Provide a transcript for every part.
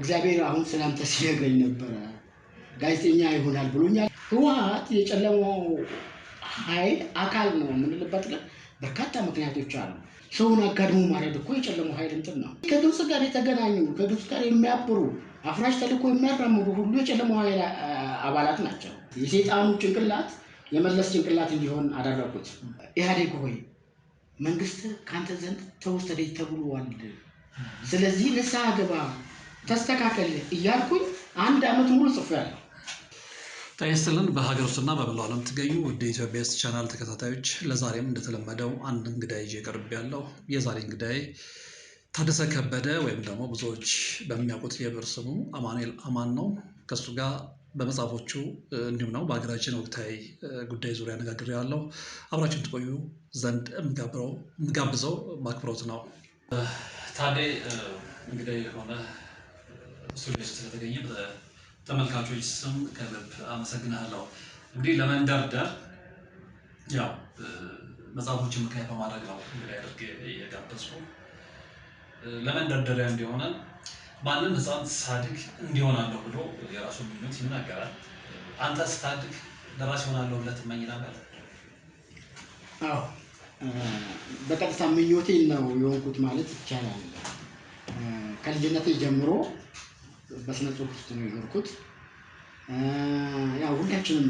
እግዚአብሔር አሁን ስላንተ ሲነግረኝ ነበር ጋዜጠኛ ይሆናል ብሎኛል። ህወሓት የጨለማው ኃይል አካል ነው የምንልበት ግን በርካታ ምክንያቶች አሉ። ሰውን አጋድሞ ማረድ እኮ የጨለማው ኃይል እንትን ነው። ከግብፅ ጋር የተገናኙ ከግብፅ ጋር የሚያብሩ አፍራሽ ተልእኮ የሚያራምዱ ሁሉ የጨለማው ኃይል አባላት ናቸው። የሰይጣኑ ጭንቅላት የመለስ ጭንቅላት እንዲሆን አደረጉት። ኢህአዴግ ሆይ መንግስት ካንተ ዘንድ ተወሰደ ተብሏል። ስለዚህ ንስሐ ግባ ተስተካከል እያልኩኝ 1 ዓመት ሙሉ ጽፌያለሁ። ጤና ይስጥልን። በሀገር ውስጥና በመላው ዓለም ትገኙ ወደ ኢትዮጵያስ ቻናል ተከታታዮች ለዛሬም እንደተለመደው አንድ እንግዳ ይዤ ቀርቤያለሁ። የዛሬ እንግዳዬ ታደሰ ከበደ ወይም ደግሞ ብዙዎች በሚያውቁት የብዕር ስሙ አማኑኤል አማን ነው። ከሱ ጋር በመጽሐፎቹ እንዲሁም ነው በሀገራችን ወቅታዊ ጉዳይ ዙሪያ አነጋግሬያለሁ። አብራችሁን ትቆዩ ዘንድ የምጋብዘው በአክብሮት ነው። ታዴ እንግዲህ የሆነ ስቱዲዮ ስለተገኘ ተመልካቾች ስም ከልብ አመሰግናለሁ። እንግዲህ ለመንደርደር ያው መጽሐፎችን ምክንያት በማድረግ ነው እንግዲህ አድርጌ የጋበዝኩ። ለመንደርደሪያ እንዲሆነ ማንም ህፃን ሳድግ እንዲሆናለሁ ብሎ የራሱን ምኞት ይናገራል። አንተ ስታድግ ለራስ ይሆናለሁ ብለህ ትመኝ ነበር? አዎ፣ በቀጥታ ምኞቴን ነው የሆንኩት ማለት ይቻላል። ከልጅነቴ ጀምሮ በስነ ጽሁፍ ውስጥ ነው የኖርኩት። ያው ሁላችንም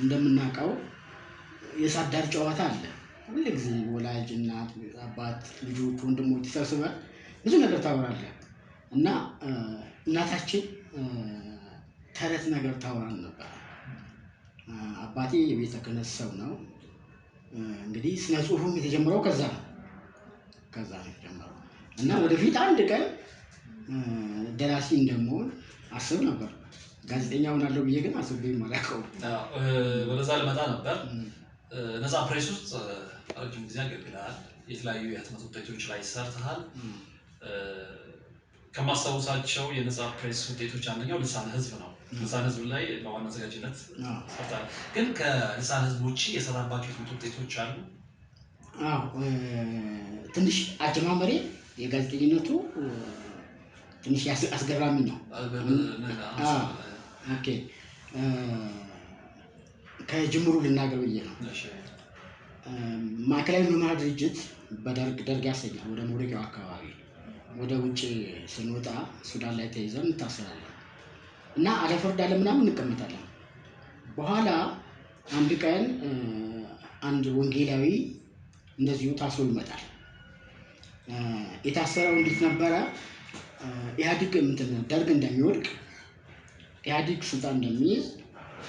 እንደምናውቀው የእሳት ዳር ጨዋታ አለ። ሁሉ ጊዜ ወላጅ እናት፣ አባት፣ ልጆች፣ ወንድሞች ተሰብስበን ብዙ ነገር ታወራለህ እና እናታችን ተረት ነገር ታወራን ነበር። አባቴ የቤተ ክህነት ሰው ነው። እንግዲህ ስነ ጽሁፉም የተጀመረው ከዛ ነው የተጀመረው እና ወደፊት አንድ ቀን ደራሲ እንደምሆን አስብ ነበር። ጋዜጠኛ ሆናለሁ ብዬ ግን አስቤም አላውቀውም። ወደዛ ልመጣ ነበር። ነፃ ፕሬስ ውስጥ ረጅም ጊዜ አገልግለሃል። የተለያዩ የህትመት ውጤቶች ላይ ሰርተሃል። ከማስታወሳቸው የነፃ ፕሬስ ውጤቶች አንደኛው ልሳነ ህዝብ ነው። ልሳነ ህዝብ ላይ በዋና አዘጋጅነት ሰርተሃል። ግን ከልሳነ ህዝብ ውጭ የሰራባቸው የህትመት ውጤቶች አሉ? አዎ፣ ትንሽ አጀማመሬ የጋዜጠኝነቱ ትንሽ አስገራሚ ነው። ኦኬ፣ ከጅምሩ ልናገር ብዬ ነው። ማዕከላዊ መምሪያ ድርጅት በደርግ ያሰኛል። ወደ መውደቂያው አካባቢ ወደ ውጭ ስንወጣ ሱዳን ላይ ተይዘን እንታሰራለን እና አለፈርዳለ ምናምን እንቀመጣለን። በኋላ አንድ ቀን አንድ ወንጌላዊ እንደዚሁ ታስሮ ይመጣል። የታሰረው እንዴት ነበረ? ኢህአዴግ ደርግ እንደሚወድቅ ኢህአዴግ ስልጣን እንደሚይዝ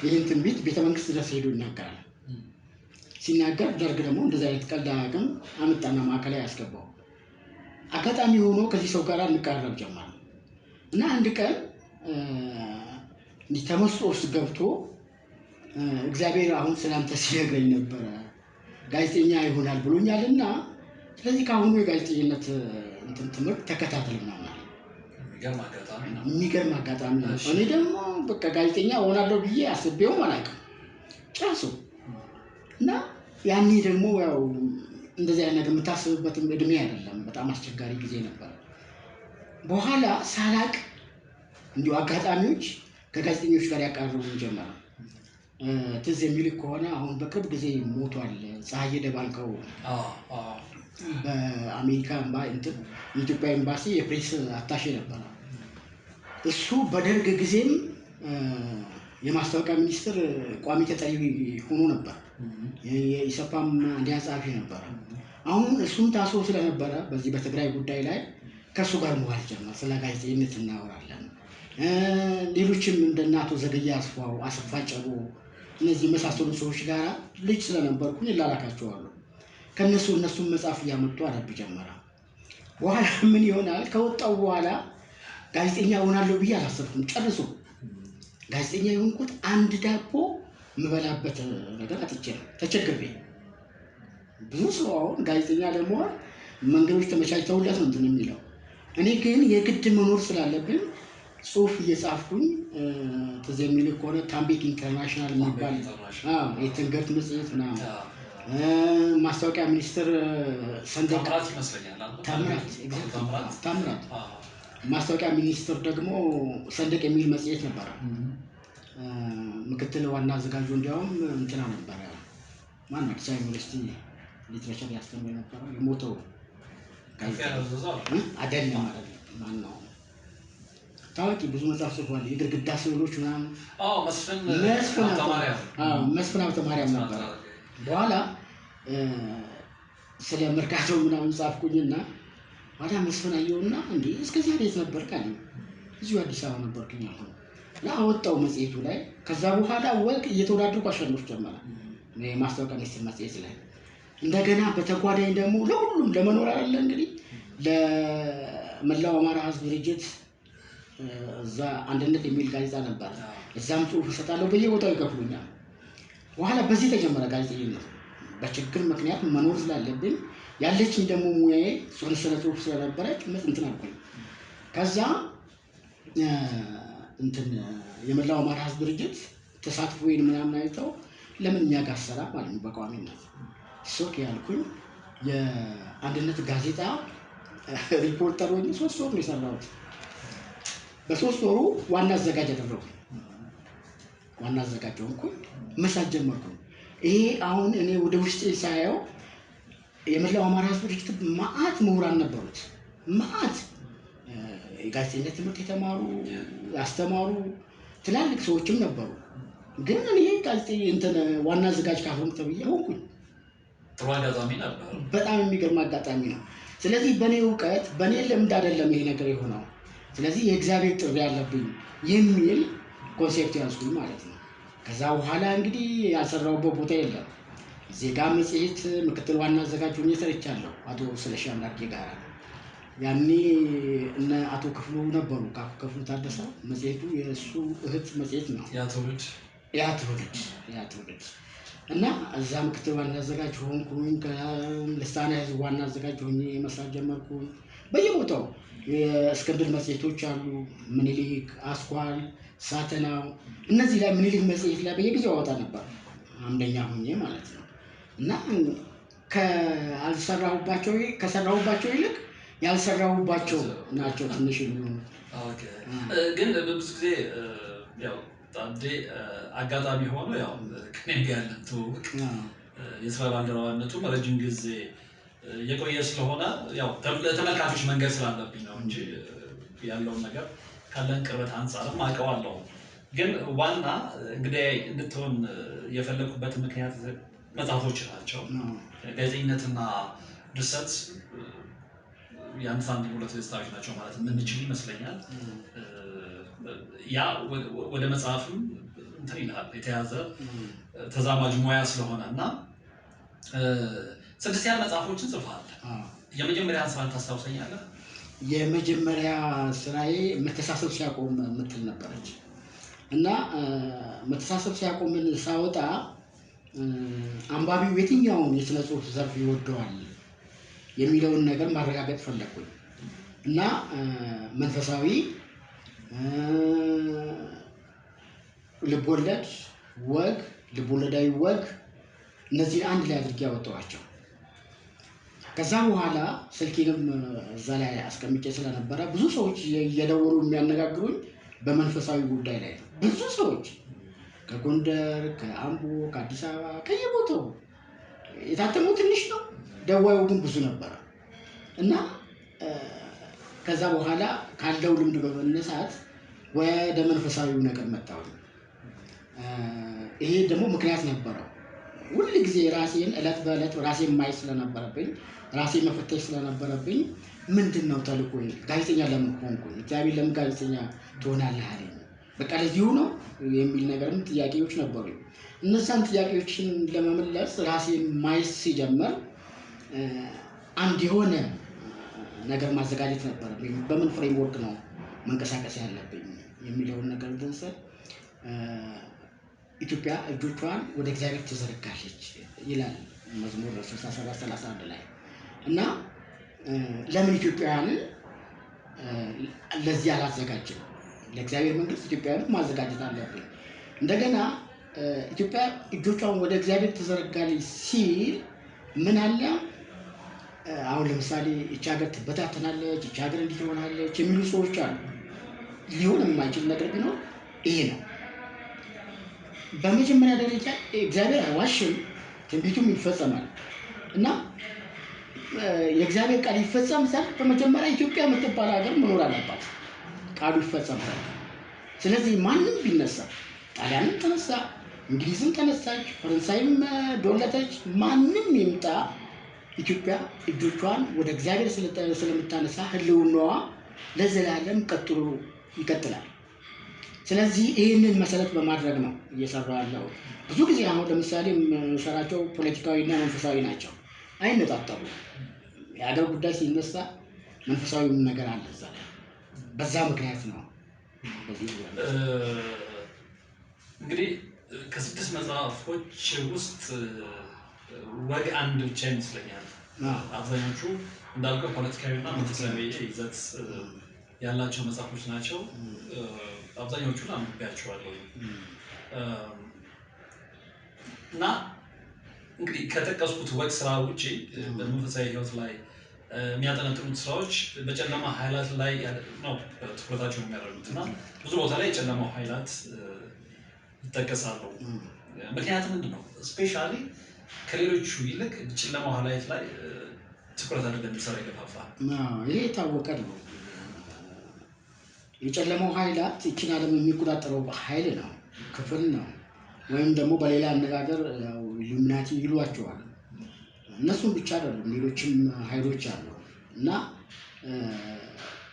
ይህን ትንቢት ቤተመንግስት ድረስ ሄዶ ይናገራል። ሲናገር ደርግ ደግሞ እንደዚህ አይነት ቀልድ አያውቅም። አመጣና ማዕከላዊ ያስገባው። አጋጣሚ ሆኖ ከዚህ ሰው ጋር እንቃረብ ጀመር እና አንድ ቀን እንዲህ ተመስጦ ውስጥ ገብቶ እግዚአብሔር አሁን ስላንተ ሲነግረኝ ነበረ ጋዜጠኛ ይሆናል ብሎኛልና ስለዚህ ከአሁኑ የጋዜጠኝነት ትምህርት ተከታተል ነው። የሚገርም አጋጣሚ ነው። እኔ ደግሞ በቃ ጋዜጠኛ እሆናለሁ ብዬ አስቤውም አላውቅም ጨርሶ እና ያኔ ደግሞ ያው እንደዚህ አይነት ነገር የምታስብበትም እድሜ አይደለም። በጣም አስቸጋሪ ጊዜ ነበር። በኋላ ሳላቅ እንዲሁ አጋጣሚዎች ከጋዜጠኞች ጋር ያቀርቡን ጀመረ። ትዝ የሚልህ ከሆነ አሁን በቅርብ ጊዜ ሞቷል ፀሐዬ ደባልቀው። በአሜሪካ የኢትዮጵያ ኤምባሲ የፕሬስ አታሼ ነበረ። እሱ በደርግ ጊዜም የማስታወቂያ ሚኒስትር ቋሚ ተጠሪ ሆኖ ነበር። የኢሰፓም አንደኛ ጸሐፊ ነበረ። አሁን እሱም ታስሮ ስለነበረ በዚህ በትግራይ ጉዳይ ላይ ከእሱ ጋር መዋል ጀመር። ስለ ጋዜጠኝነት እናወራለን። ሌሎችም እንደ አቶ ዘገየ አስፋው፣ አሰፋ ጨቦ እነዚህ የመሳሰሉ ሰዎች ጋር ልጅ ስለነበርኩኝ እላላካቸዋለሁ። እነሱም መጽሐፍ እያመጡ አነብ ጀመረ። በኋላ ምን ይሆናል ከወጣው በኋላ ጋዜጠኛ እሆናለሁ ብዬ አላሰብኩም ጨርሶ። ጋዜጠኛ የሆንኩት አንድ ዳቦ የምበላበት ነገር አጥቼ ነው፣ ተቸግሬ። ብዙ ሰው አሁን ጋዜጠኛ ለመሆን መንገዶች ተመቻችተውለት ነው እንትን የሚለው። እኔ ግን የግድ መኖር ስላለብን ጽሁፍ እየጻፍኩኝ ትዝ የሚልህ ከሆነ ታምቤክ ኢንተርናሽናል የሚባል የትንገርት መጽሔት ምናምን ማስታወቂያ ሚኒስትር ሰንደቅ ታምራት ይመስለኛል። ታምራት ማስታወቂያ ሚኒስትር ደግሞ ሰንደቅ የሚል መጽሔት ነበረ። ምክትል ዋና አዘጋጁ እንዲያውም እንትና ነበረ ማን ነው? አዲስ አበባ ዩኒቨርሲቲ ሊትሬቸር ያስተምር ነበር የሞተው አይደለም ማን ነው? ታዋቂ ብዙ መጽሐፍ ጽፏል። የግድግዳ ስዕሎች ምናምን መስፍን ሀብተማርያም ነበር። በኋላ ስለ መርካቶ ምናምን ጻፍኩኝና ዋዳ መስፍን አየውና እንዴ እስከዚህ አዴት ነበር ካለ እዚሁ አዲስ አበባ ነበርኩኝ አሁን አወጣው መጽሔቱ ላይ። ከዛ በኋላ ወልቅ እየተወዳደርኩ አሸንፍ ጀመረ ማስታወቂያ ሚኒስትር መጽሔት ላይ። እንደገና በተጓዳኝ ደግሞ ለሁሉም ለመኖር አይደለ እንግዲህ ለመላው አማራ ህዝብ ድርጅት እዛ አንድነት የሚል ጋዜጣ ነበር። እዛም ጽሁፍ እሰጣለሁ፣ በየቦታው ይከፍሉኛል። በኋላ በዚህ ተጀመረ ጋዜጠኝነት። በችግር ምክንያት መኖር ስላለብኝ ያለችኝ ደግሞ ሙያዬ ስነ ጽሁፍ ስለነበረች እንትን አልኩኝ። ከዛ እንትን የመላው አማራ ህዝብ ድርጅት ተሳትፎ ወይን ምናምን አይተው ለምን እኛ ጋር ሰራ ማለት ነው በቋሚነት ሶክ ያልኩኝ የአንድነት ጋዜጣ ሪፖርተር ሆኜ 3 ወር ነው የሰራሁት። በ3 ወሩ ዋና አዘጋጅ አደረኩ። ዋና አዘጋጅ ሆንኩኝ። መስራት ጀመርኩ። ይሄ አሁን እኔ ወደ ውስጤ ሳየው የመላው አማራ ህዝብ ድርጅት ማአት ምሁራን ነበሩት። ማአት የጋዜጠኝነት ትምህርት የተማሩ ያስተማሩ ትላልቅ ሰዎችም ነበሩ። ግን እኔ ጋዜጠኛ እንትን ዋና አዘጋጅ ካልሆንኩ ተብዬ ሆንኩኝ። ጥሩ አጋጣሚ ነበር። በጣም የሚገርም አጋጣሚ ነው። ስለዚህ በኔ ዕውቀት በኔ ልምድ አይደለም ይሄ ነገር የሆነው። ስለዚህ የእግዚአብሔር ጥሪ ያለብኝ የሚል ኮንሴፕት ያዝኩኝ ማለት ነው። ከዛ በኋላ እንግዲህ ያልሰራሁበት ቦታ የለም። ዜጋ መጽሔት ምክትል ዋና አዘጋጅ ሆኜ ሰርቻለሁ አቶ ስለሺ አምላኬ ጋር። ያኔ እነ አቶ ክፍሉ ነበሩ። ክፍሉ ታደሰ መጽሔቱ የእሱ እህት መጽሔት ነው። ያ ትውልድ እና እዛ ምክትል ዋና አዘጋጅ ሆንኩኝ። ከልሳነ ህዝብ ዋና አዘጋጅ ሆኜ መስራት ጀመርኩኝ። በየቦታው የእስክንድር መጽሔቶች አሉ፣ ምኒልክ፣ አስኳል፣ ሳተናው። እነዚህ ላይ ምኒልክ መጽሔት ላይ በየጊዜው አወጣ ነበር አምደኛ ሆኜ ማለት ነው። እና ከሰራሁባቸው ይልቅ ያልሰራሁባቸው ናቸው ትንሽ የሚሆኑ። ግን ብዙ ጊዜ ያው ታዲያ አጋጣሚ ሆኖ ያው ከኔ ጋር ያለን ትውውቅ የስራ ባልደረባነቱም ረጅም ጊዜ የቆየ ስለሆነ ያው ለተመልካቾች መንገድ ስላለብኝ ነው እንጂ ያለውን ነገር ካለን ቅርበት አንፃርም አውቀዋለሁ። ግን ዋና እንግዲህ እንድትሆን የፈለኩበት ምክንያት መጽሐፎች ናቸው። ጋዜጠኝነትና ድርሰት የአንድ ሳንቲም ሁለት ገጽታዎች ናቸው ማለት የምንችል ይመስለኛል። ያ ወደ መጽሐፍም እንትን ይላል የተያዘ ተዛማጅ ሙያ ስለሆነ እና 6 ያህል መጽሐፎችን ጽፈሃል። የመጀመሪያ ስራን ታስታውሰኛለህ? የመጀመሪያ ስራዬ መተሳሰብ ሲያቆም የምትል ነበረች እና መተሳሰብ ሲያቆምን ሳወጣ አንባቢው የትኛውን የስነ ጽሁፍ ዘርፍ ይወደዋል የሚለውን ነገር ማረጋገጥ ፈለኩኝ እና መንፈሳዊ ልቦለድ ወግ ልቦለዳዊ ወግ እነዚህ አንድ ላይ አድርጌ ያወጣኋቸው። ከዛ በኋላ ስልኬንም እዛ ላይ አስቀምጬ ስለነበረ ብዙ ሰዎች እየደወሉ የሚያነጋግሩኝ በመንፈሳዊ ጉዳይ ላይ ነው። ብዙ ሰዎች ከጎንደር፣ ከአምቦ፣ ከአዲስ አበባ ከየቦታው የታተመው ትንሽ ነው፣ ደዋዩ ግን ብዙ ነበር እና ከዛ በኋላ ካለው ልምድ በመነሳት ወደ መንፈሳዊው ነገር መጣሁ። ይሄ ደግሞ ምክንያት ነበረው። ሁሉ ጊዜ ራሴን እለት በእለት ራሴን ማየት ስለነበረብኝ ራሴን መፈተሽ ስለነበረብኝ ምንድነው ተልእኮዬ? ጋዜጠኛ ለምን ሆንኩኝ? እግዚአብሔር ለምን ጋዜጠኛ ትሆናለህ አለኝ። በቃ ለዚሁ ነው የሚል ነገርም ጥያቄዎች ነበሩኝ። እነዛን ጥያቄዎችን ለመመለስ ራሴን ማየት ሲጀምር አንድ የሆነ ነገር ማዘጋጀት ነበረብኝ። በምን ፍሬምወርክ ነው መንቀሳቀስ ያለብኝ የሚለውን ነገር እንድንሰጥ ኢትዮጵያ እጆቿን ወደ እግዚአብሔር ተዘረጋለች ይላል መዝሙር 67:31 ላይ እና ለምን ኢትዮጵያውያንን ለዚህ አላዘጋጅም? ለእግዚአብሔር መንግስት ኢትዮጵያውያንን ማዘጋጀት አለብን። እንደገና ኢትዮጵያ እጆቿን ወደ እግዚአብሔር ተዘረጋለች ሲል ምን አለ? አሁን ለምሳሌ እቺ ሀገር ትበታተናለች፣ እቺ ሀገር እንዲህ ትሆናለች የሚሉ ሰዎች አሉ። ሊሆን የማይችል ነገር ቢኖር ይሄ ነው። በመጀመሪያ ደረጃ እግዚአብሔር አይዋሽም፣ ትንቢቱም ይፈጸማል እና የእግዚአብሔር ቃል ይፈጸም ዘንድ በመጀመሪያ ኢትዮጵያ የምትባል ሀገር መኖር አለባት፣ ቃሉ ይፈጸም ዘንድ። ስለዚህ ማንም ቢነሳ፣ ጣሊያንም ተነሳ፣ እንግሊዝም ተነሳች፣ ፈረንሳይም ዶለተች፣ ማንም ይምጣ ኢትዮጵያ እጆቿን ወደ እግዚአብሔር ስለምታነሳ ህልውናዋ ለዘላለም ቀጥሎ ይቀጥላል። ስለዚህ ይህንን መሰረት በማድረግ ነው እየሰራ ያለው። ብዙ ጊዜ አሁን ለምሳሌ የምሰራቸው ፖለቲካዊና መንፈሳዊ ናቸው፣ አይነጣጠሉ። የሀገር ጉዳይ ሲነሳ መንፈሳዊም ነገር አለ እዛ ላይ። በዛ ምክንያት ነው። እንግዲህ ከ6 መጽሐፎች ውስጥ ወግ አንድ ብቻ ይመስለኛል። አብዛኞቹ እንዳልከው ፖለቲካዊና መንፈሳዊ ይዘት ያላቸው መጽሐፎች ናቸው። አብዛኞቹን አንብቤያቸዋለሁ እና እንግዲህ ከጠቀስኩት ወግ ስራ ውጪ በመንፈሳዊ ህይወት ላይ የሚያጠነጥኑት ስራዎች በጨለማ ኃይላት ላይ ነው ትኩረታቸውን የሚያደርጉት እና ብዙ ቦታ ላይ የጨለማው ኃይላት ይጠቀሳሉ። ምክንያቱም ምንድን ነው ስፔሻሊ ከሌሎቹ ይልቅ ጨለማው ኃይላት ላይ ትኩረት አድርገን እንድንሰራ ይገፋፋል። ይሄ የታወቀ ነው። የጨለማው ኃይላት ይችን ዓለም የሚቆጣጠረው ኃይል ነው፣ ክፍል ነው፣ ወይም ደግሞ በሌላ አነጋገር ኢሉሚናቲ ይሏቸዋል። እነሱም ብቻ አይደሉም፣ ሌሎችም ኃይሎች አሉ እና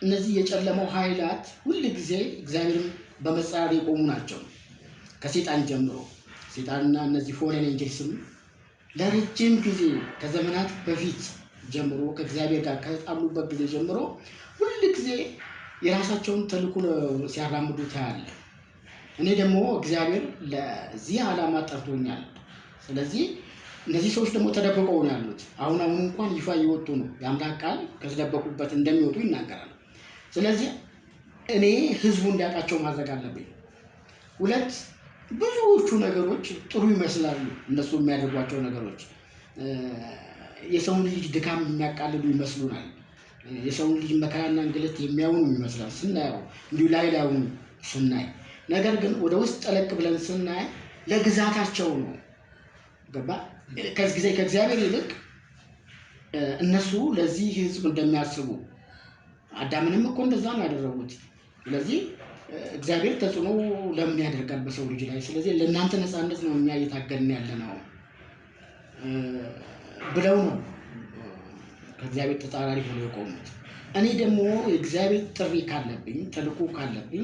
እነዚህ የጨለማው ኃይላት ሁል ጊዜ እግዚአብሔርን በመጻረር የቆሙ ናቸው። ከሴጣን ጀምሮ ሴጣንና እነዚህ ፎሬን ኤንጀልስም ለረጅም ጊዜ ከዘመናት በፊት ጀምሮ ከእግዚአብሔር ጋር ከተጣሉበት ጊዜ ጀምሮ ሁል ጊዜ የራሳቸውን ተልእኮ ሲያራምዱ ታያለህ። እኔ ደግሞ እግዚአብሔር ለዚህ ዓላማ ጠርቶኛል። ስለዚህ እነዚህ ሰዎች ደግሞ ተደብቀው ነው ያሉት። አሁን እንኳን ይፋ እየወጡ ነው። የአምላክ ቃል ከተደበቁበት እንደሚወጡ ይናገራል። ስለዚህ እኔ ህዝቡ እንዲያውቃቸው ማድረግ አለብኝ። ሁለት ብዙዎቹ ነገሮች ጥሩ ይመስላሉ። እነሱ የሚያደርጓቸው ነገሮች የሰውን ልጅ ድካም የሚያቃልሉ ይመስሉናል። የሰውን ልጅ መከራና እንግልት የሚያውኑ ይመስላል ስናየው፣ እንዲሁ ላይ ላዩን ስናይ። ነገር ግን ወደ ውስጥ ጠለቅ ብለን ስናይ ለግዛታቸው ነው። ገባ? ከእግዚአብሔር ይልቅ እነሱ ለዚህ ህዝብ እንደሚያስቡ አዳምንም እኮ እንደዛ ነው ያደረጉት። ስለዚህ እግዚአብሔር ተጽዕኖ ለምን ያደርጋል በሰው ልጅ ላይ? ስለዚህ ለእናንተ ነፃነት ነው እኛ እየታገልን ያለ ነው ብለው ነው ከእግዚአብሔር ተጻራሪ ሆነው የቆሙት። እኔ ደግሞ የእግዚአብሔር ጥሪ ካለብኝ፣ ተልእኮ ካለብኝ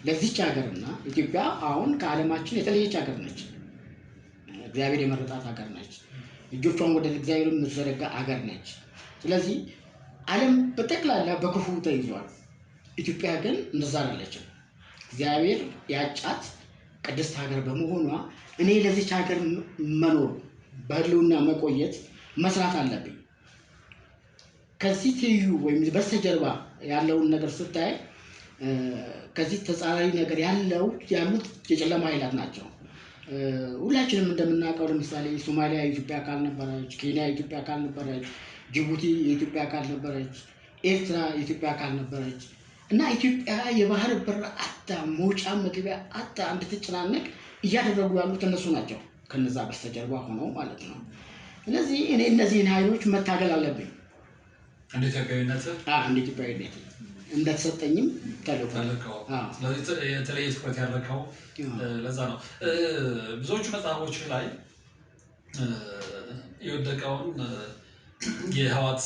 ለዚች ሀገርና ኢትዮጵያ አሁን ከዓለማችን የተለየች ሀገር ነች። እግዚአብሔር የመረጣት ሀገር ነች። እጆቿን ወደ እግዚአብሔር የምትዘረጋ ሀገር ነች። ስለዚህ ዓለም በጠቅላላ በክፉ ተይዟል። ኢትዮጵያ ግን እንደዛ አይደለችም። እግዚአብሔር ያጫት ቅድስት ሀገር በመሆኗ እኔ ለዚች ሀገር መኖር፣ በህልውና መቆየት መስራት አለብኝ። ከዚህ ትይዩ ወይም በስተጀርባ ያለውን ነገር ስታይ ከዚህ ተጻራሪ ነገር ያሉት የጨለማ ኃይላት ናቸው። ሁላችንም እንደምናውቀው ለምሳሌ ሶማሊያ የኢትዮጵያ አካል ነበረች፣ ኬንያ የኢትዮጵያ አካል ነበረች፣ ጅቡቲ የኢትዮጵያ አካል ነበረች፣ ኤርትራ የኢትዮጵያ አካል ነበረች እና ኢትዮጵያ የባህር በር አጣ፣ መውጫ መግቢያ አጣ፣ እንድትጨናነቅ እያደረጉ ያሉት እነሱ ናቸው፣ ከነዛ በስተጀርባ ሆነው ማለት ነው። ስለዚህ እኔ እነዚህን ኃይሎች መታገል አለብኝ እንደ ኢትዮጵያዊነት እንደተሰጠኝም ተልእኮ። ስለዚህ የተለየ ትኩረት ያደረገው ለዛ ነው። ብዙዎቹ መጽሐፎች ላይ የወደቀውን የህወሓት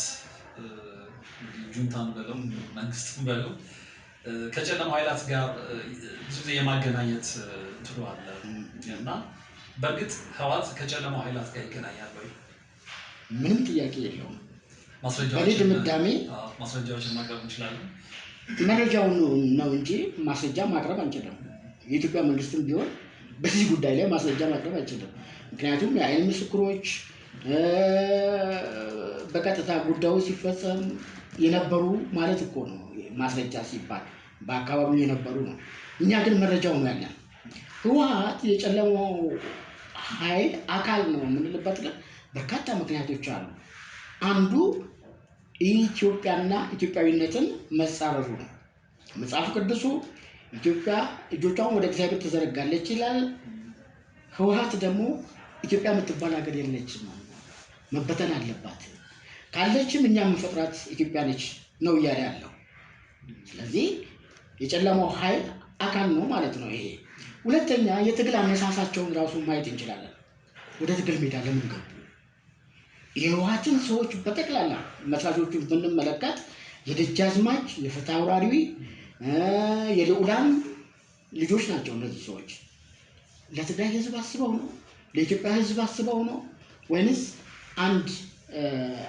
ጁንታን በለው መንግስትን በለው ከጨለማ ኃይላት ጋር ብዙ ጊዜ የማገናኘት እንትኑ አለ እና በእርግጥ ህወሓት ከጨለማው ኃይላት ጋር ይገናኛል ወይ? ምንም ጥያቄ የለውም። ማስረጃዎችን ማቅረብ እንችላለን። መረጃውን ነው እንጂ ማስረጃ ማቅረብ አንችልም። የኢትዮጵያ መንግስትም ቢሆን በዚህ ጉዳይ ላይ ማስረጃ ማቅረብ አይችልም። ምክንያቱም የአይን ምስክሮች በቀጥታ ጉዳዩ ሲፈጸም የነበሩ ማለት እኮ ነው። ማስረጃ ሲባል በአካባቢው የነበሩ ነው። እኛ ግን መረጃው ነው ያለን። ህወሓት የጨለማው ኃይል አካል ነው የምንልበት ግን በርካታ ምክንያቶች አሉ። አንዱ ኢትዮጵያና ኢትዮጵያዊነትን መጻረሩ ነው። መጽሐፍ ቅዱሱ ኢትዮጵያ እጆቿን ወደ እግዚአብሔር ትዘረጋለች ይላል። ህወሓት ደግሞ ኢትዮጵያ የምትባል ሀገር የለችም፣ መበተን አለባት፣ ካለችም እኛ የምንፈጥራት ኢትዮጵያ ነች ነው እያለ ያለው። ስለዚህ የጨለማው ኃይል አካል ነው ማለት ነው ይሄ። ሁለተኛ የትግል አነሳሳቸውን ራሱ ማየት እንችላለን። ወደ ትግል ሜዳ ለምን ገቡ? የህወሓትን ሰዎች በጠቅላላ መስራቾቹን ብንመለከት የደጃዝማች የፍትሐ አውራሪ የልዑላን ልጆች ናቸው። እነዚህ ሰዎች ለትግራይ ህዝብ አስበው ነው? ለኢትዮጵያ ህዝብ አስበው ነው? ወይንስ አንድ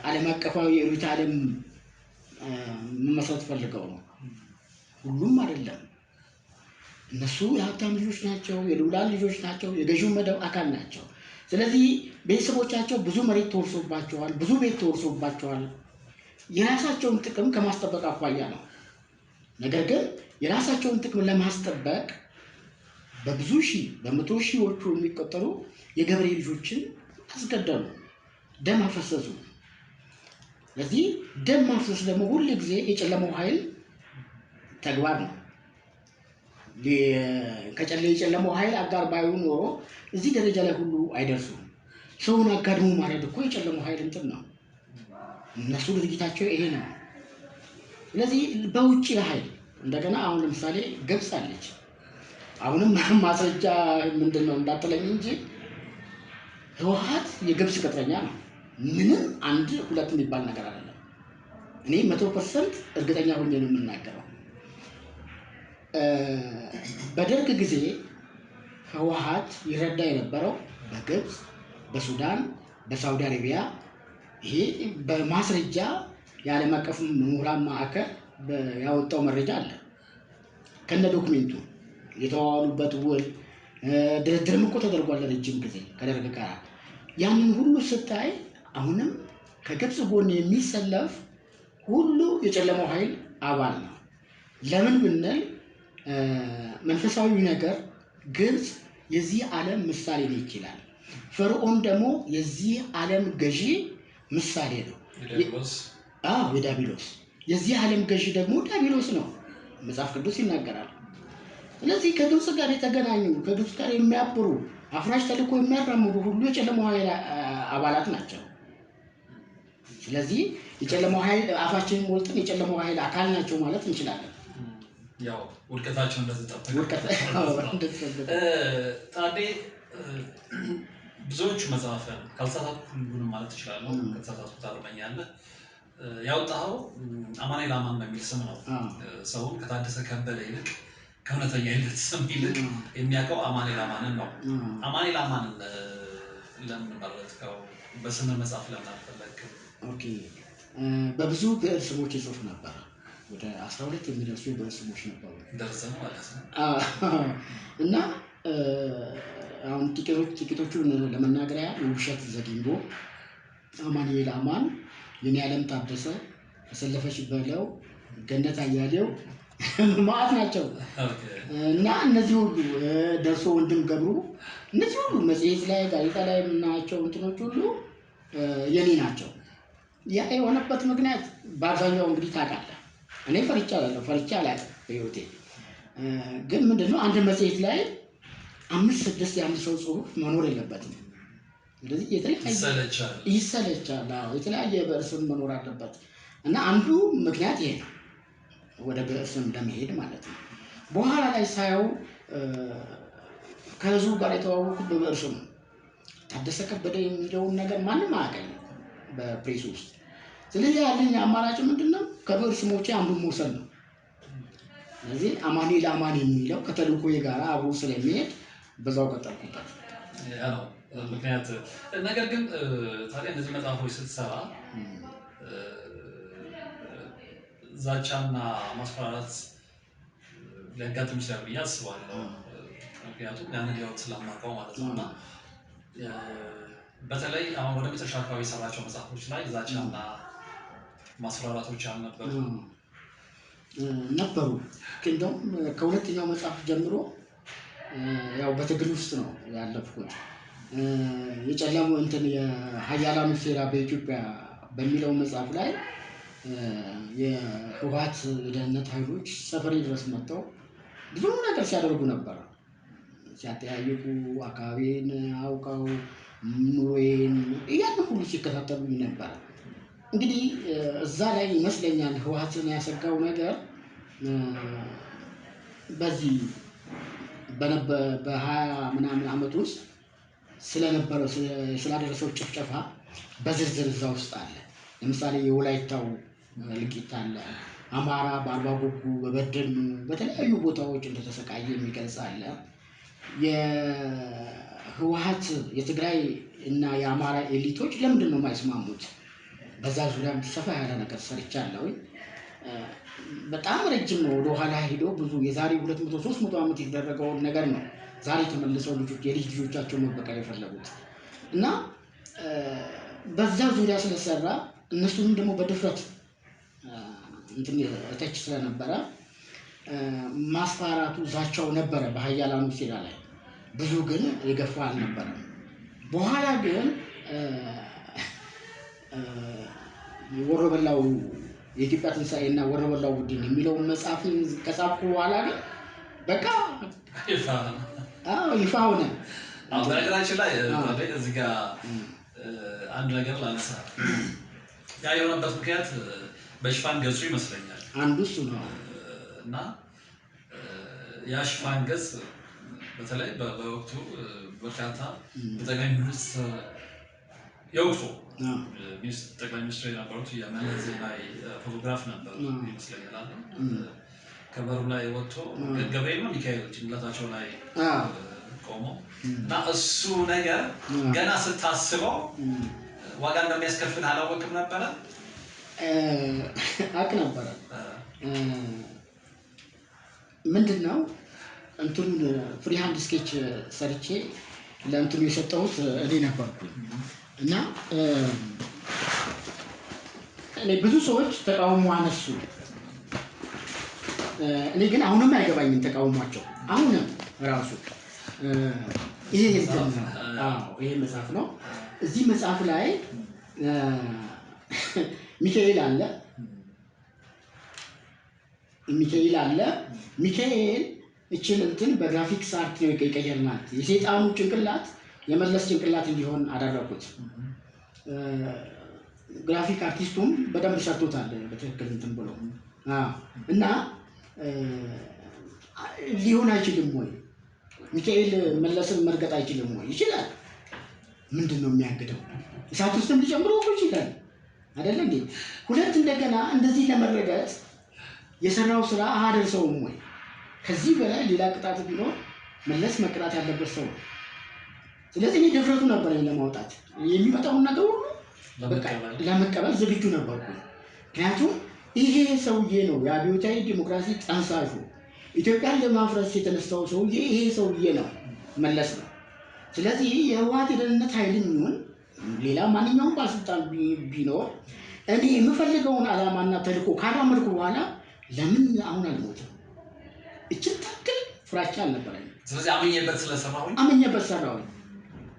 ዓለም አቀፋዊ ርዕዮተ ዓለም መመስረት ፈልገው ነው? ሁሉም አይደለም። እነሱ የሀብታም ልጆች ናቸው፣ የልዑላን ልጆች ናቸው፣ የገዢው መደብ አካል ናቸው። ስለዚህ ቤተሰቦቻቸው ብዙ መሬት ተወርሶባቸዋል፣ ብዙ ቤት ተወርሶባቸዋል። የራሳቸውን ጥቅም ከማስጠበቅ አኳያ ነው። ነገር ግን የራሳቸውን ጥቅም ለማስጠበቅ በብዙ ሺህ በመቶ ሺዎቹ የሚቆጠሩ የገበሬ ልጆችን አስገደሉ፣ ደም አፈሰሱ። ስለዚህ ደም ማፍሰስ ደግሞ ሁል ጊዜ የጨለመው ኃይል ተግባር ነው። የጨለመው ኃይል አጋር ባይሆን ኖሮ እዚህ ደረጃ ላይ ሁሉ አይደርሱም። ሰውን አጋድሞ ማረድ እኮ የጨለመው ኃይል እንትን ነው። እነሱ ድርጊታቸው ይሄ ነው። ስለዚህ በውጭ ኃይል እንደገና አሁን ለምሳሌ ግብፅ አለች። አሁንም ማስረጃ ምንድን ነው እንዳትለኝ እንጂ ህወሓት የግብፅ ቅጥረኛ ነው። ምንም አንድ ሁለት የሚባል ነገር አይደለም። እኔ 100% እርግጠኛ ሆኜ ነው የምናገረው። በደርግ ጊዜ ህወሓት ይረዳ የነበረው በግብፅ፣ በሱዳን፣ በሳውዲ አረቢያ ይሄ በማስረጃ የዓለም አቀፍ ምሁራን ማዕከል ያወጣው መረጃ አለ ከነ ዶክሜንቱ የተዋዋሉበት ውል ድርድርም እኮ ተደርጓል ለረጅም ጊዜ ከደርግ ጋር። ያንን ሁሉ ስታይ አሁንም ከግብፅ ጎን የሚሰለፍ ሁሉ የጨለመው ኃይል አባል ነው። ለምን ብንል መንፈሳዊ ነገር ግብፅ የዚህ ዓለም ምሳሌ ነው ይችላል። ፈርዖን ደግሞ የዚህ ዓለም ገዢ ምሳሌ ነው። የዳቢሎስ የዚህ ዓለም ገዢ ደግሞ ዳቢሎስ ነው፣ መጽሐፍ ቅዱስ ይናገራል። ስለዚህ ከግብፅ ጋር የተገናኙ ከግብፅ ጋር የሚያብሩ አፍራሽ ተልእኮ የሚያራምዱ ሁሉ የጨለማው ኃይል አባላት ናቸው። ስለዚህ የጨለማው ኃይል አፋችንን ሞልተን የጨለማው ኃይል አካል ናቸው ማለት እንችላለን። ያው ውድቀታቸው እንደዚህ ታዴ ብዙዎቹ መጽሐፍን ካልተሳሳትኩ ሁሉንም ማለት እችላለሁ፣ ከተሳሳትኩ ታርመኛለህ። ያወጣኸው አማኑኤል አማን በሚል ስም ነው። ሰውን ከታደሰ ከበደ ይልቅ ከእውነተኛነት ስም ይልቅ የሚያውቀው አማኑኤል አማንን ነው። አማኑኤል አማንን ለምን መረጥከው? በስም መጽሐፍ ለምን አልፈለግም? ኦኬ፣ በብዙ ብዕር ስሞች ይጽፍ ነበር። ወደ 12 የሚደርሱ የብዕር ስሞች ነበሩ ደርሰን ማለት ነው። እና አሁን ጥቂቶቹን ለመናገር ያህል ውብሸት ዘዲንጎ፣ አማኑኤል አማን፣ የኔ ዓለም ታደሰ፣ አሰለፈች በለው፣ ገነት አያሌው ማዕት ናቸው። እና እነዚህ ሁሉ ደርሶ ወንድም ገብሩ፣ እነዚህ ሁሉ መጽሔት ላይ ጋዜጣ ላይ የምናያቸው እንትኖች ሁሉ የኔ ናቸው። ያ የሆነበት ምክንያት በአብዛኛው እንግዲህ ታውቃለህ፣ እኔ ፈርቻ አላውቅም በህይወቴ። ግን ምንድነው አንድ መጽሔት ላይ 5-6 የአንድ ሰው ጽሁፍ መኖር የለበትም። ስለዚህ ይሰለቻል። የተለያየ ብዕር ስም መኖር አለበት። እና አንዱ ምክንያት ይሄ ነው፣ ወደ ብዕር ስም ለመሄድ ማለት ነው። በኋላ ላይ ሳየው ከህዝቡ ጋር የተዋወቁት በብዕር ስም ታደሰ ከበደ የሚለውን ነገር ማንም አያውቀኝም በፕሬስ ውስጥ። ስለዚህ ያለኝ አማራጭ ምንድነው? ከብዕር ስሞቼ አንዱን መውሰድ ነው። ስለዚህ አማኑኤል አማን የሚለው ከተልእኮዬ ጋር አብሮ ስለሚሄድ በዛው ቀጠልኩበት። ያ ነው ምክንያት። ነገር ግን ታዲያ እነዚህ መጽሐፎች ስትሰራ ዛቻና ማስፈራራት ሊያጋጥም ይችላል ብዬ አስባለሁ። ምክንያቱም ያንን ህይወት ስለማውቀው ማለት ነው። እና በተለይ አሁን ወደ መጨረሻ አካባቢ የሰራቸው መጽሐፎች ላይ ዛቻና ማስፈራራቶች አልነበሩ? ነበሩ። እንደውም ከሁለተኛው መጽሐፍ ጀምሮ ያው በትግል ውስጥ ነው ያለፍኩት። የጨለማው እንትን የሀያላኑ ሴራ በኢትዮጵያ በሚለው መጽሐፍ ላይ የህወሓት የደህንነት ኃይሎች ሰፈሬ ድረስ መጥተው ብዙ ነገር ሲያደርጉ ነበር። ሲያጠያይቁ አካባቢን አውቀው ኑሮዬን እያንዳንዱ ሁሉ ሲከታተሉኝ ነበር። እንግዲህ እዛ ላይ ይመስለኛል ህወሓትን ያሰጋው ነገር በዚህ በ20 ምናምን ዓመት ውስጥ ስለነበረው ስላደረሰው ጭፍጨፋ በዝርዝር እዛ ውስጥ አለ። ለምሳሌ የወላይታው እልቂት አለ። አማራ በአርባ ጉጉ በበደሉ በተለያዩ ቦታዎች እንደተሰቃየ የሚገልጽ አለ። የህወሓት የትግራይ እና የአማራ ኤሊቶች ለምንድን ነው የማይስማሙት? በዛ ዙሪያ ሰፋ ያለ ነገር ሰርቻለሁኝ። በጣም ረጅም ነው። ወደ ኋላ ሄዶ ብዙ የዛሬ 200-300 ዓመት የተደረገውን ነገር ነው ዛሬ ተመልሰው የልጅ ልጆቻቸውን መበቀል የፈለጉት እና በዛ ዙሪያ ስለሰራ እነሱንም ደግሞ በድፍረት እንትን ተች ስለነበረ ማስፈራራቱ ዛቻው ነበረ በኃያላኑ ሴራ ላይ ብዙ ግን የገፋ አልነበረም። በኋላ ግን ወሮበላው የኢትዮጵያ ትንሣኤና ወሮበላው ቡድን የሚለውን መጽሐፍ ከጻፍኩ በኋላ ግን በቃ ይፋ ሆነ። በነገራችን ላይ እዚህ ጋር አንድ ነገር ላንሳ። ያ የሆነበት ምክንያት በሽፋን ገጹ ይመስለኛል አንዱ እሱ ነው እና ያ ሽፋን ገጽ በተለይ በወቅቱ በርካታ ጠቅላይ ሚኒስትር የወቅቱ ጠቅላይ ሚኒስትር የነበሩት የመለስ ዜናዊ ፎቶግራፍ ነበር ይመስለኛል። ከበሩ ላይ ወጥቶ ገብርኤል ነው ሚካኤል ጭንቅላታቸው ላይ ቆሞ እና እሱ ነገር ገና ስታስበው ዋጋ እንደሚያስከፍል አላወቅም ነበረ። አቅ ነበረ። ምንድነው እንትኑን ፍሪሃንድ ስኬች ሰርቼ ለእንትኑ የሰጠሁት እኔ ነበርኩኝ እና እኔ ብዙ ሰዎች ተቃውሞ አነሱ። እኔ ግን አሁንም አይገባኝም ተቃውሟቸው። አሁንም ራሱ ይሄ ይሄ መጽሐፍ ነው። እዚህ መጽሐፍ ላይ ሚካኤል አለ። ሚካኤል እችን እንትን በግራፊክስ አርት ነው የቀየርናት። የሰይጣኑ ጭንቅላት የመለስ ጭንቅላት እንዲሆን አደረኩት። ግራፊክ አርቲስቱም በደንብ ሰርቶታል በትክክል እንትን ብሎ እና ሊሆን አይችልም ወይ? ሚካኤል መለስን መርገጥ አይችልም ወይ? ይችላል። ምንድነው የሚያግደው? እሳት ውስጥም ሊጨምረው ይችላል አይደል እንዴ? ሁለት እንደገና እንደዚህ ለመረገጥ የሰራው ስራ አደረሰውም ወይ? ከዚህ በላይ ሌላ ቅጣት ቢኖር መለስ መቅጣት ያለበት ሰው። ስለዚህ እኔ ድፍረቱ ነበረኝ ለማውጣት የሚመጣውን ነገር ሁሉ ለመቀበል ዝግጁ ነበርኩ። ምክንያቱም ይሄ ሰውዬ ነው የአብዮታዊ ዲሞክራሲ ጠንሳሹ። ኢትዮጵያን ለማፍረስ የተነሳው ሰውዬ ይሄ ሰውዬ ነው፣ መለስ ነው። ስለዚህ የህወሓት የደህንነት ኃይልም ይሁን ሌላ ማንኛውም ባለስልጣን ቢኖር እኔ የምፈልገውን ዓላማና ተልዕኮ ካራመድኩ በኋላ ለምን አሁን አልሞትም? እችን ታክል ፍራቻ አልነበረኝ። ስለዚህ አመኘበት ሰራሁኝ።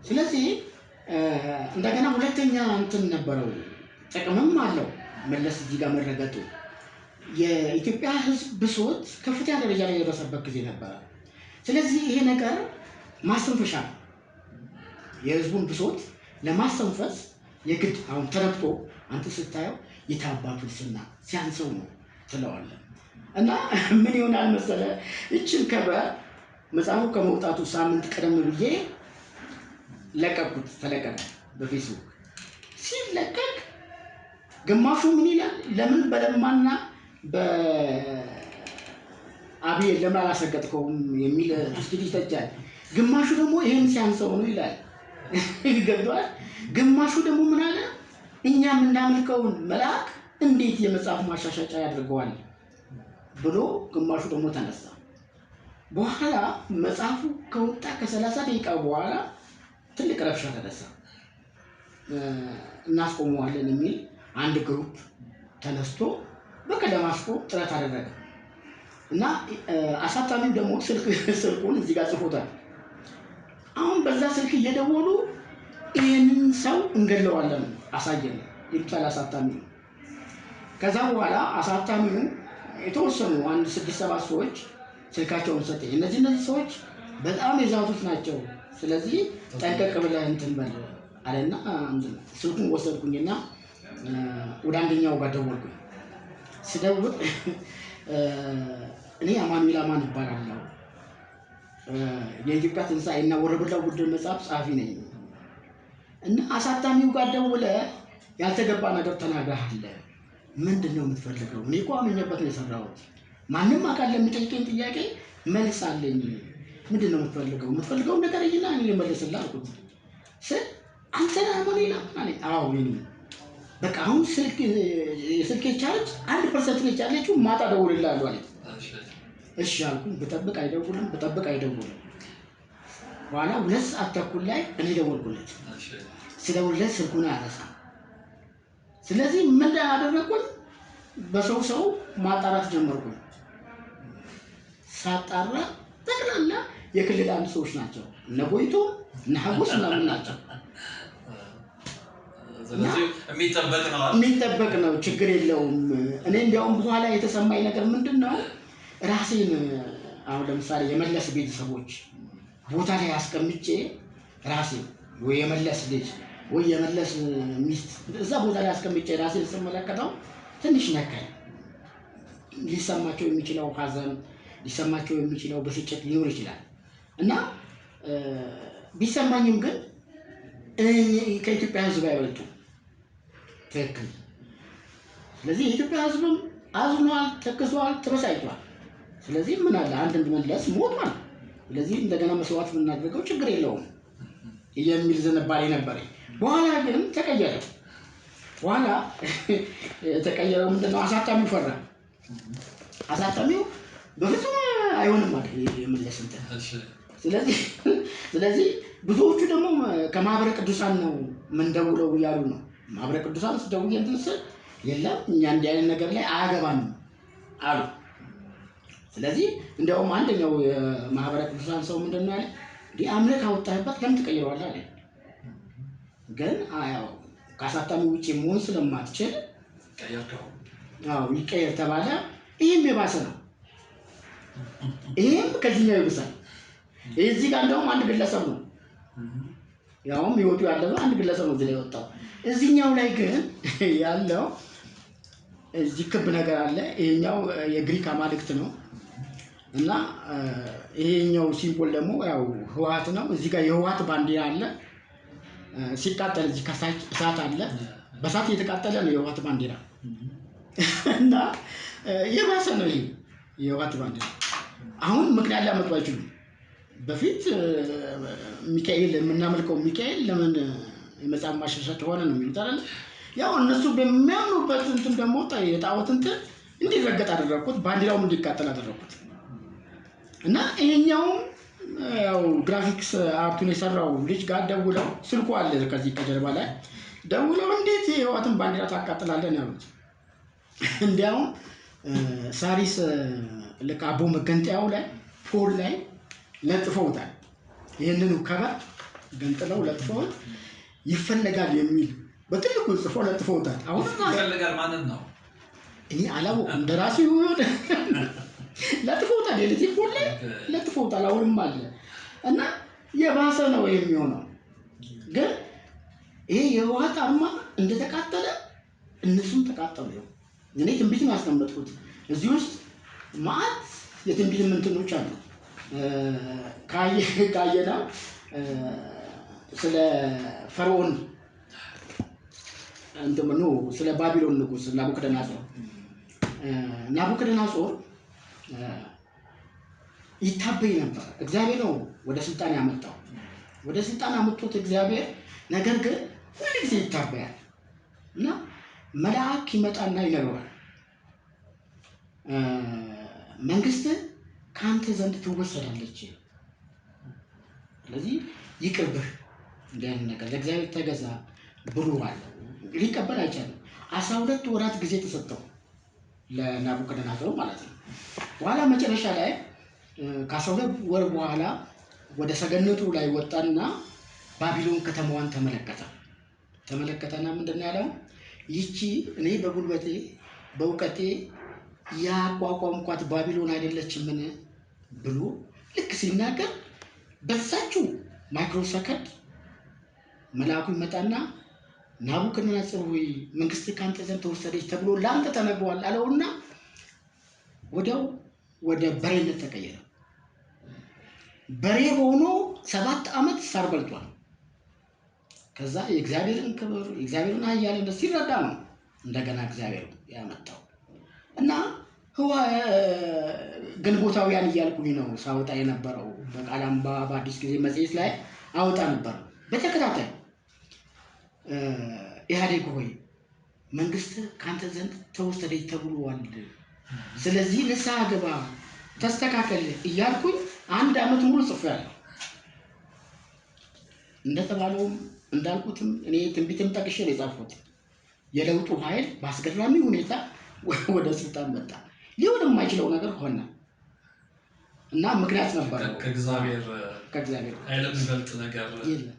ስለዚህ እንደገና ሁለተኛ እንትን ነበረው፣ ጥቅምም አለው መለስ እዚህ ጋር መረገጡ። የኢትዮጵያ ህዝብ ብሶት ከፍተኛ ደረጃ ላይ የደረሰበት ጊዜ ነበረ። ስለዚህ ይሄ ነገር ማስተንፈሻ ነው። የህዝቡን ብሶት ለማስተንፈስ የግድ አሁን ተረግጦ አንተ ስታየው የታባቱ ስና ሲያንሰው ነው ትለዋለህ። እና ምን ይሆናል መሰለ እችን ከበር መጽሐፉ ከመውጣቱ ሳምንት ቀደም ብዬ ለቀቁት። ተለቀቀ በፌስቡክ። ሲለቀቅ ግማሹ ምን ይላል? ለምን በለማና በአብይ ለምን አላሰገጥከውም የሚል ስኪት ይተቻል። ግማሹ ደግሞ ይሄን ሲያንሰው ነው ይላል። ገብቷል። ግማሹ ደግሞ ምን አለ? እኛ የምናመልከውን መልአክ እንዴት የመጽሐፍ ማሻሻጫ ያደርገዋል ብሎ ግማሹ ደግሞ ተነሳ። በኋላ መጽሐፉ ከወጣ ከ30 ደቂቃ በኋላ ትልቅ ረብሻ ተነሳ። እናስቆመዋለን የሚል አንድ ግሩፕ ተነስቶ በከደማስቆ ጥረት አደረገ እና አሳታሚው ደግሞ ስልኩን እዚህ ጋር ጽፎታል። አሁን በዛ ስልክ እየደወሉ ይሄንን ሰው እንገለዋለን አሳየን ይልታል አሳታሚው። ከዛ በኋላ አሳታሚው የተወሰኑ አንድ 6-7 ሰዎች ስልካቸውን ሰጠኝ። እነዚህ ሰዎች በጣም የዛቱት ናቸው። ስለዚህ ጠንቀቅ ብለህ እንትን በል አለና ስልኩን ወሰድኩኝና ወደ አንደኛው ጋር ደወልኩኝ። ስደውል እኔ አማኑኤል አማን እባላለሁ፣ የኢትዮጵያ ትንሣኤና ወረበላው ጉዳይ መጽሐፍ ጸሐፊ ነኝ እና አሳታሚው ጋር ደውለህ ያልተገባ ነገር ተናግረሃል። ምንድን ነው የምትፈልገው? እኔ እኮ አምኜበት ነው የሰራሁት። ማንም አካል ለሚጠይቀኝ ጥያቄ መልስ አለኝ። ምንድን ነው የምትፈልገው? የምትፈልገውን ነገር ይና እኔ ልመልስልህ አልኩት። አንተ ነህ አማኑኤል አማን አለኝ። አዎ እኔ ነኝ። በቃ አሁን የስልኬ ቻርጅ 1% ነች ያለችው፣ ማታ እደውልልሃለሁ አለኝ። እሺ አልኩኝ። ብጠብቅ አይደውልም። በኋላ 2 ሰዓት ተኩል ላይ እኔ ደወልኩለት። ስደውልለት ስልኩን አያነሳም። ስለዚህ ምን አደረኩኝ? በሰው ማጣራት ጀመርኩኝ። ሳጣራ ጠቅላላ የክልል አንድ ሰዎች ናቸው። እነ ጎይቶ እነ ሀጎስ ምናምን ናቸው። ስለዚህ የሚጠበቅ ነው፣ ችግር የለውም። እኔ እንዲያውም በኋላ የተሰማኝ ነገር ምንድን ነው፣ ራሴን አሁን ለምሳሌ የመለስ ቤተሰቦች ቦታ ላይ አስቀምጬ ራሴን ወይ የመለስ ልጅ ወይ የመለስ ሚስት እዛ ቦታ ላይ አስቀምጬ ራሴን ስመለከተው ትንሽ ነካኝ። ሊሰማቸው የሚችለው ሀዘን፣ ሊሰማቸው የሚችለው ብስጭት ሊኖር ይችላል እና ቢሰማኝም ግን ከኢትዮጵያ ሕዝብ አይበልጡም። ትክክል። ስለዚህ የኢትዮጵያ ሕዝብም አዝኗል፣ ተክዟል፣ ተበሳጭቷል። ስለዚህ ምን አለ አንድ መለስ ሞቷል። ስለዚህ እንደገና መስዋዕት ብናደርገው ችግር የለውም የሚል ዝንባሌ ነበረኝ። በኋላ ግን ተቀየረ። በኋላ የተቀየረው ምንድነው? አሳታሚው ፈራ። አሳታሚው በፍጹም አይሆንም ማለት የመለስ እንትን። ስለዚህ ብዙዎቹ ደግሞ ከማህበረ ቅዱሳን ነው የምንደውለው እያሉ ነው። ማህበረ ቅዱሳን ስደውል እንትን ስል የለም እኛ እንዲህ አይነት ነገር ላይ አያገባንም አሉ። ስለዚህ እንደውም አንደኛው የማህበረ ቅዱሳን ሰው ምንድነው ያለ? እንዲህ አምልክ አወጣህበት ለምን ትቀይረዋለህ አለ። ግን ያው ከአሳታሚ ውጪ መሆን ስለማትችል ይቀየር ተባለ። ይህም የባሰ ነው። ይህም ከዚህኛው ይብሳል። እዚህ ጋር እንደውም አንድ ግለሰብ ነው ያውም ህይወቱ ያለው አንድ ግለሰብ ነው እዚህ ላይ ወጣው። እዚህኛው ላይ ግን ያለው እዚህ ክብ ነገር አለ። ይሄኛው የግሪክ አማልክት ነው እና ይሄኛው ሲምቦል ደግሞ ያው ህወሓት ነው። እዚህ ጋር የህወሓት ባንዲራ አለ። ሲቃጠል እዚህ ከሳች እሳት አለ። በእሳት እየተቃጠለ ነው የህወሓት ባንዲራ እና የባሰ ነው ይሄ የህወሓት ባንዲራ። አሁን ምክንያት ሊያመጡ አይችሉም። በፊት ሚካኤል የምናመልከው ሚካኤል ለምን የመጽሐፍ ማሻሻት ሆነ ነው የሚሉት አይደል? ያው እነሱ በሚያምኑበት እንትን ደግሞ የጣዖት እንትን እንዲረገጥ አደረኩት፣ ባንዲራውም እንዲቃጠል አደረኩት እና ይሄኛውም ያው ግራፊክስ አርቱን የሰራው ልጅ ጋር ደውለው ስልኩ አለ ከዚህ ከጀርባ ላይ ደውለው እንዴት የህወሓትን ባንዲራ ታቃጥላለን ያሉት። እንዲያውም ሳሪስ ልክ አቦ መገንጠያው ላይ ፖል ላይ ለጥፈውታል። ይህንን ከበር ገንጥለው ለጥፈውት ይፈለጋል የሚል በትልቁ ጽፈው ለጥፈውታል። አሁን ይፈለጋል ማለት ነው እኔ አላወኩም። እንደራሱ ይሁን ለጥፈውታል። የልጅ ፖል ላይ ለጥፈውታል። አሁንም አለ እና የባሰ ነው የሚሆነው። ግን ይሄ የህወሓት አርማ እንደተቃጠለ እነሱም ተቃጠሉ። እኔ ትንቢት ነው ያስቀመጥኩት እዚህ ውስጥ ማአት የትንቢት ምንትኖች አሉ። ካየና ስለ ፈርዖን እንደምኑ ስለ ባቢሎን ንጉስ ናቡከደነፆር ይታበይ ነበር። እግዚአብሔር ነው ወደ ስልጣን ያመጣው። ወደ ስልጣን አመጣው እግዚአብሔር። ነገር ግን ሁሉ ጊዜ ይታበያል እና መልአክ ይመጣና ይነግረዋል፣ መንግስት ካንተ ዘንድ ትወሰዳለች። ስለዚህ ይቅርብህ፣ እንዲህ ነገር ለእግዚአብሔር ተገዛ ብሏል። ሊቀበል አይቻልም። 12 ወራት ጊዜ ተሰጠው ለናቡከደነፆር ማለት ነው። በኋላ መጨረሻ ላይ ከ12 ወር በኋላ ወደ ሰገነቱ ላይ ወጣና ባቢሎን ከተማዋን ተመለከተና ምንድነው ያለው? ይቺ እኔ በጉልበቴ በእውቀቴ ያቋቋምኳት ባቢሎን አይደለችምን ብሎ ልክ ሲናገር በዛችው ማይክሮሰከንድ መልአኩ ይመጣና ናቡከደነፆር ሆይ መንግስት ካንተ ዘንድ ተወሰደች ተብሎ ላንተ ተነግሯል አለውና ወዲያው ወደ በሬነት ተቀየረ። በሬ ሆኖ 7 ዓመት ሳር በልቷል። ከዛ የእግዚአብሔርን ክብር የእግዚአብሔርን ኃያልነት ሲረዳ ነው እንደገና እግዚአብሔር ያመጣው እና ግንቦታውያን እያልኩኝ ነው ሳወጣ የነበረው በቃል አምባ በአዲስ ጊዜ መጽሔት ላይ አወጣ ነበር በተከታታይ ኢህአዴግ ሆይ መንግስት ካንተ ዘንድ ተወሰደች ተብሏል፣ ስለዚህ ንስሐ ግባ ተስተካከል እያልኩኝ 1 ዓመት ሙሉ ጽፌያለሁ። እንደተባለውም እንዳልኩትም እኔ ትንቢትም ጠቅሼ ነው የጻፍኩት። የለውጡ ኃይል በአስገራሚ ሁኔታ ወደ ስልጣን መጣ። ሊሆን የማይችለው ነገር ሆነ እና ምክንያት ነበር። ከእግዚአብሔር ኃይል የሚበልጥ ነገር የለም።